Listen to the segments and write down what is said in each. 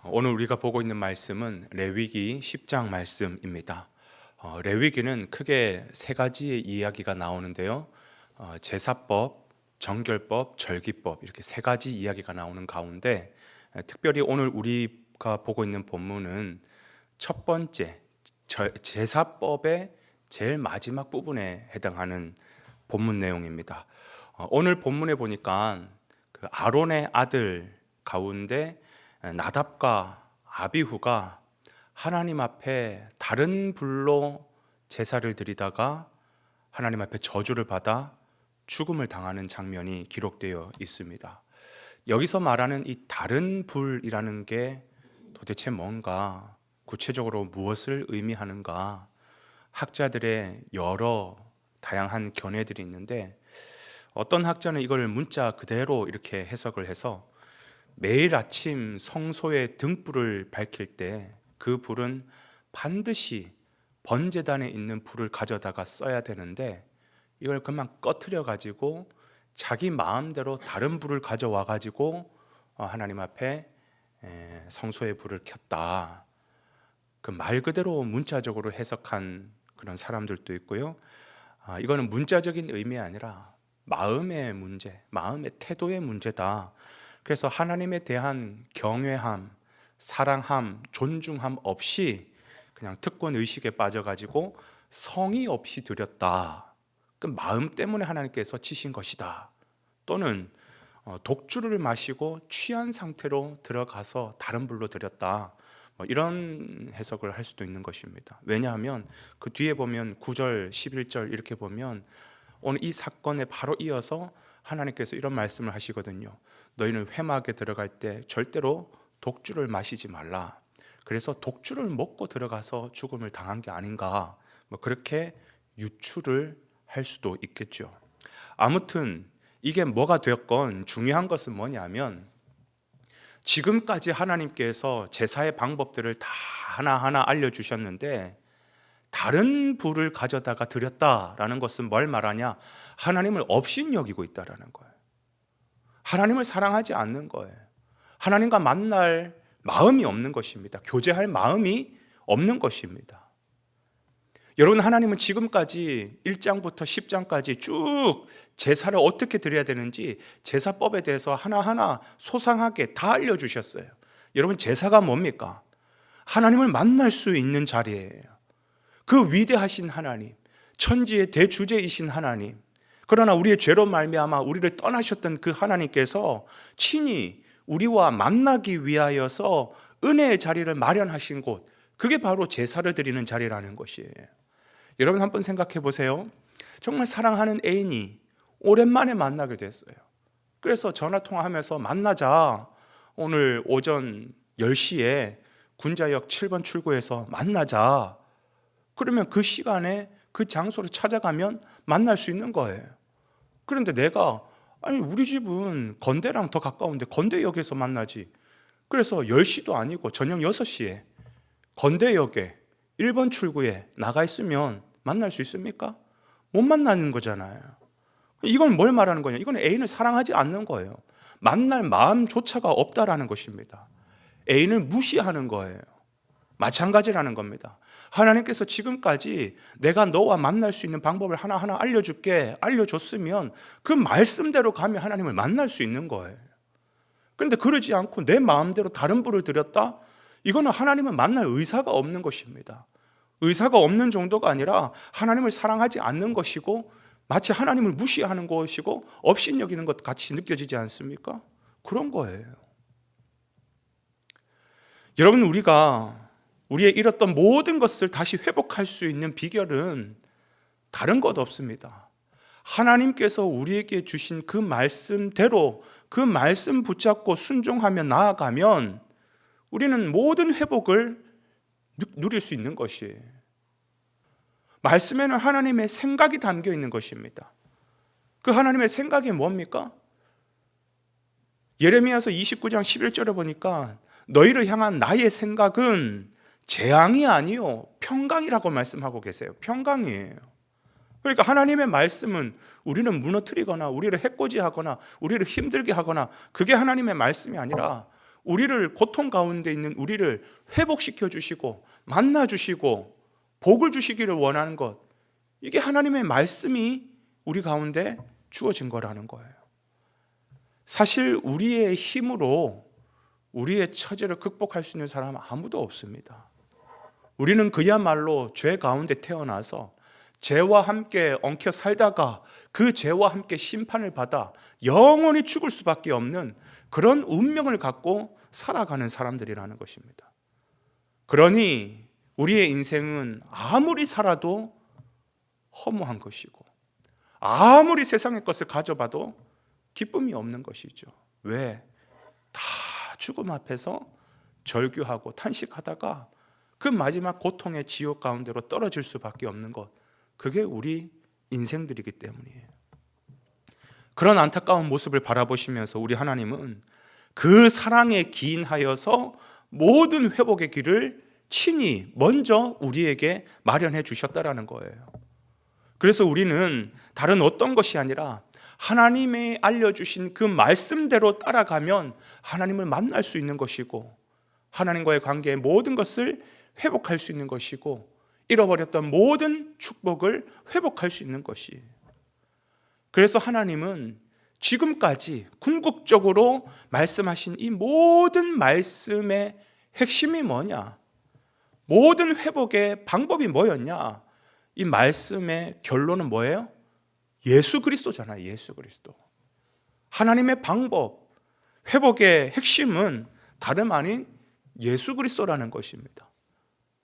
오늘 우리가 보고 있는 말씀은 레위기 10장 말씀입니다. 레위기는 크게 세 가지의 이야기가 나오는데요. 제사법, 정결법, 절기법 이렇게 세 가지 이야기가 나오는 가운데 특별히 오늘 우리가 보고 있는 본문은 첫 번째 제사법의 제일 마지막 부분에 해당하는 본문 내용입니다. 오늘 본문에 보니까 그 아론의 아들 가운데 나답과 아비후가 하나님 앞에 다른 불로 제사를 드리다가 하나님 앞에 저주를 받아 죽음을 당하는 장면이 기록되어 있습니다. 여기서 말하는 이 다른 불이라는 게 도대체 뭔가, 구체적으로 무엇을 의미하는가, 학자들의 여러 다양한 견해들이 있는데 어떤 학자는 이걸 문자 그대로 이렇게 해석을 해서 매일 아침 성소의 등불을 밝힐 때 그 불은 반드시 번제단에 있는 불을 가져다가 써야 되는데 이걸 그만 꺼트려 가지고 자기 마음대로 다른 불을 가져와 가지고 하나님 앞에 성소의 불을 켰다. 그 말 그대로 문자적으로 해석한 그런 사람들도 있고요. 이거는 문자적인 의미 아니라 마음의 문제, 마음의 태도의 문제다. 그래서 하나님에 대한 경외함, 사랑함, 존중함 없이 그냥 특권 의식에 빠져가지고 성의 없이 드렸다. 그 마음 때문에 하나님께서 치신 것이다. 또는 독주를 마시고 취한 상태로 들어가서 다른 불로 드렸다. 이런 해석을 할 수도 있는 것입니다. 왜냐하면 그 뒤에 보면 9절, 11절 이렇게 보면 오늘 이 사건에 바로 이어서 하나님께서 이런 말씀을 하시거든요. 너희는 회막에 들어갈 때 절대로 독주를 마시지 말라. 그래서 독주를 먹고 들어가서 죽음을 당한 게 아닌가, 그렇게 유추를 할 수도 있겠죠. 아무튼 이게 뭐가 되었건 중요한 것은 뭐냐면 지금까지 하나님께서 제사의 방법들을 다 하나하나 알려주셨는데 다른 불을 가져다가 드렸다라는 것은 뭘 말하냐? 하나님을 업신여기고 있다라는 거예요. 하나님을 사랑하지 않는 거예요. 하나님과 만날 마음이 없는 것입니다. 교제할 마음이 없는 것입니다. 여러분, 하나님은 지금까지 1장부터 10장까지 쭉 제사를 어떻게 드려야 되는지 제사법에 대해서 하나하나 소상하게 다 알려주셨어요. 여러분, 제사가 뭡니까? 하나님을 만날 수 있는 자리예요. 그 위대하신 하나님, 천지의 대주제이신 하나님, 그러나 우리의 죄로 말미암아 우리를 떠나셨던 그 하나님께서 친히 우리와 만나기 위하여서 은혜의 자리를 마련하신 곳, 그게 바로 제사를 드리는 자리라는 것이에요. 여러분, 한번 생각해 보세요. 정말 사랑하는 애인이 오랜만에 만나게 됐어요. 그래서 전화통화하면서 만나자, 오늘 오전 10시에 군자역 7번 출구에서 만나자. 그러면 그 시간에 그 장소로 찾아가면 만날 수 있는 거예요. 그런데 내가 우리 집은 건대랑 더 가까운데 건대역에서 만나지. 그래서 10시도 아니고 저녁 6시에 건대역에 1번 출구에 나가 있으면 만날 수 있습니까? 못 만나는 거잖아요. 이건 뭘 말하는 거냐? 이건 애인을 사랑하지 않는 거예요. 만날 마음조차가 없다라는 것입니다. 애인을 무시하는 거예요. 마찬가지라는 겁니다. 하나님께서 지금까지 내가 너와 만날 수 있는 방법을 하나하나 알려줬으면 그 말씀대로 가면 하나님을 만날 수 있는 거예요. 그런데 그러지 않고 내 마음대로 다른 불을 들였다? 이거는 하나님을 만날 의사가 없는 것입니다. 의사가 없는 정도가 아니라 하나님을 사랑하지 않는 것이고 마치 하나님을 무시하는 것이고 업신여기는 것 같이 느껴지지 않습니까? 그런 거예요. 여러분, 우리가 우리의 잃었던 모든 것을 다시 회복할 수 있는 비결은 다른 것 없습니다. 하나님께서 우리에게 주신 그 말씀대로 그 말씀 붙잡고 순종하며 나아가면 우리는 모든 회복을 누릴 수 있는 것이에요. 말씀에는 하나님의 생각이 담겨 있는 것입니다. 그 하나님의 생각이 뭡니까? 예레미야서 29장 11절에 보니까 너희를 향한 나의 생각은 재앙이 아니요 평강이라고 말씀하고 계세요. 평강이에요. 그러니까 하나님의 말씀은 우리를 무너뜨리거나 우리를 해코지하거나 우리를 힘들게 하거나 그게 하나님의 말씀이 아니라 우리를 고통 가운데 있는 우리를 회복시켜 주시고 만나 주시고 복을 주시기를 원하는 것, 이게 하나님의 말씀이 우리 가운데 주어진 거라는 거예요. 사실 우리의 힘으로 우리의 처지를 극복할 수 있는 사람은 아무도 없습니다. 우리는 그야말로 죄 가운데 태어나서 죄와 함께 엉켜 살다가 그 죄와 함께 심판을 받아 영원히 죽을 수밖에 없는 그런 운명을 갖고 살아가는 사람들이라는 것입니다. 그러니 우리의 인생은 아무리 살아도 허무한 것이고 아무리 세상의 것을 가져봐도 기쁨이 없는 것이죠. 왜? 다 죽음 앞에서 절규하고 탄식하다가 그 마지막 고통의 지옥 가운데로 떨어질 수밖에 없는 것, 그게 우리 인생들이기 때문이에요. 그런 안타까운 모습을 바라보시면서 우리 하나님은 그 사랑에 기인하여서 모든 회복의 길을 친히 먼저 우리에게 마련해 주셨다라는 거예요. 그래서 우리는 다른 어떤 것이 아니라 하나님이 알려주신 그 말씀대로 따라가면 하나님을 만날 수 있는 것이고 하나님과의 관계의 모든 것을 회복할 수 있는 것이고 잃어버렸던 모든 축복을 회복할 수 있는 것이에요. 그래서 하나님은 지금까지 궁극적으로 말씀하신 이 모든 말씀의 핵심이 뭐냐? 모든 회복의 방법이 뭐였냐? 이 말씀의 결론은 뭐예요? 예수 그리스도잖아요. 예수 그리스도. 하나님의 방법, 회복의 핵심은 다름 아닌 예수 그리스도라는 것입니다.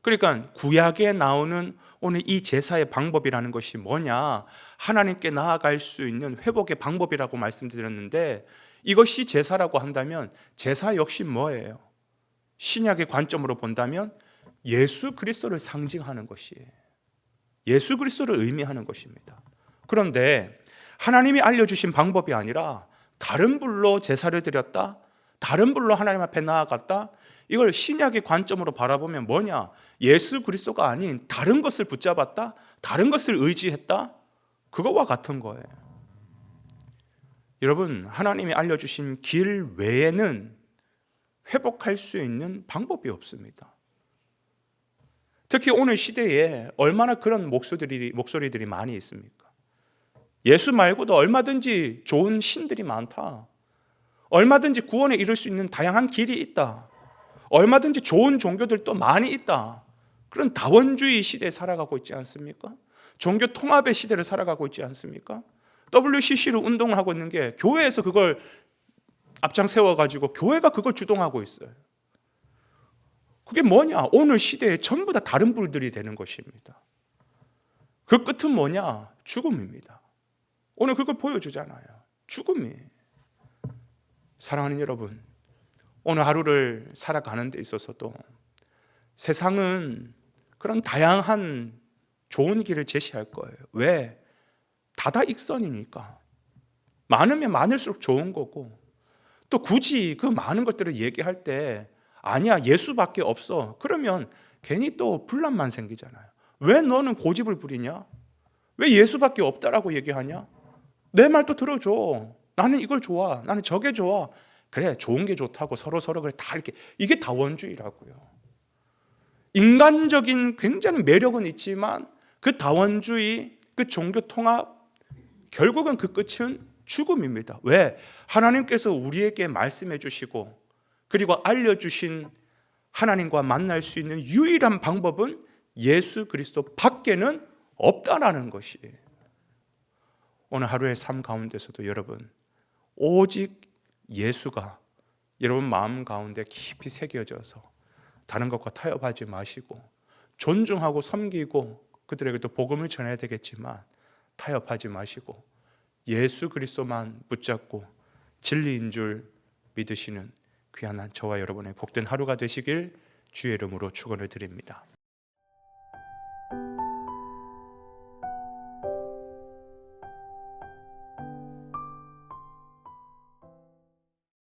그러니까 구약에 나오는 오늘 이 제사의 방법이라는 것이 뭐냐? 하나님께 나아갈 수 있는 회복의 방법이라고 말씀드렸는데, 이것이 제사라고 한다면 제사 역시 뭐예요? 신약의 관점으로 본다면 예수 그리스도를 상징하는 것이에요. 예수 그리스도를 의미하는 것입니다. 그런데 하나님이 알려주신 방법이 아니라 다른 불로 제사를 드렸다, 다른 불로 하나님 앞에 나아갔다, 이걸 신약의 관점으로 바라보면 뭐냐? 예수 그리스도가 아닌 다른 것을 붙잡았다, 다른 것을 의지했다, 그거와 같은 거예요. 여러분, 하나님이 알려주신 길 외에는 회복할 수 있는 방법이 없습니다. 특히 오늘 시대에 얼마나 그런 목소리들이 많이 있습니까? 예수 말고도 얼마든지 좋은 신들이 많다, 얼마든지 구원에 이를 수 있는 다양한 길이 있다, 얼마든지 좋은 종교들도 많이 있다, 그런 다원주의 시대에 살아가고 있지 않습니까? 종교 통합의 시대를 살아가고 있지 않습니까? WCC로 운동을 하고 있는 게 교회에서 그걸 앞장 세워가지고 교회가 그걸 주동하고 있어요. 그게 뭐냐? 오늘 시대에 전부 다 다른 불들이 되는 것입니다. 그 끝은 뭐냐? 죽음입니다. 오늘 그걸 보여주잖아요. 죽음이. 사랑하는 여러분, 오늘 하루를 살아가는 데 있어서도 세상은 그런 다양한 좋은 길을 제시할 거예요. 왜? 다다익선이니까. 많으면 많을수록 좋은 거고, 또 굳이 그 많은 것들을 얘기할 때 아니야, 예수밖에 없어, 그러면 괜히 또 분란만 생기잖아요. 왜 너는 고집을 부리냐? 왜 예수밖에 없다라고 얘기하냐? 내 말도 들어줘. 나는 이걸 좋아, 나는 저게 좋아. 그래, 좋은 게 좋다고 서로 그래, 다 이렇게. 이게 다원주의라고요. 인간적인 굉장히 매력은 있지만 그 다원주의, 그 종교 통합, 결국은 그 끝은 죽음입니다. 왜? 하나님께서 우리에게 말씀해 주시고 그리고 알려주신 하나님과 만날 수 있는 유일한 방법은 예수 그리스도 밖에는 없다라는 것이에요. 오늘 하루의 삶 가운데서도 여러분, 오직 예수가 여러분 마음 가운데 깊이 새겨져서 다른 것과 타협하지 마시고 존중하고 섬기고 그들에게 또 복음을 전해야 되겠지만 타협하지 마시고 예수 그리스도만 붙잡고 진리인 줄 믿으시는 귀한 저와 여러분의 복된 하루가 되시길 주의 이름으로 축원을 드립니다.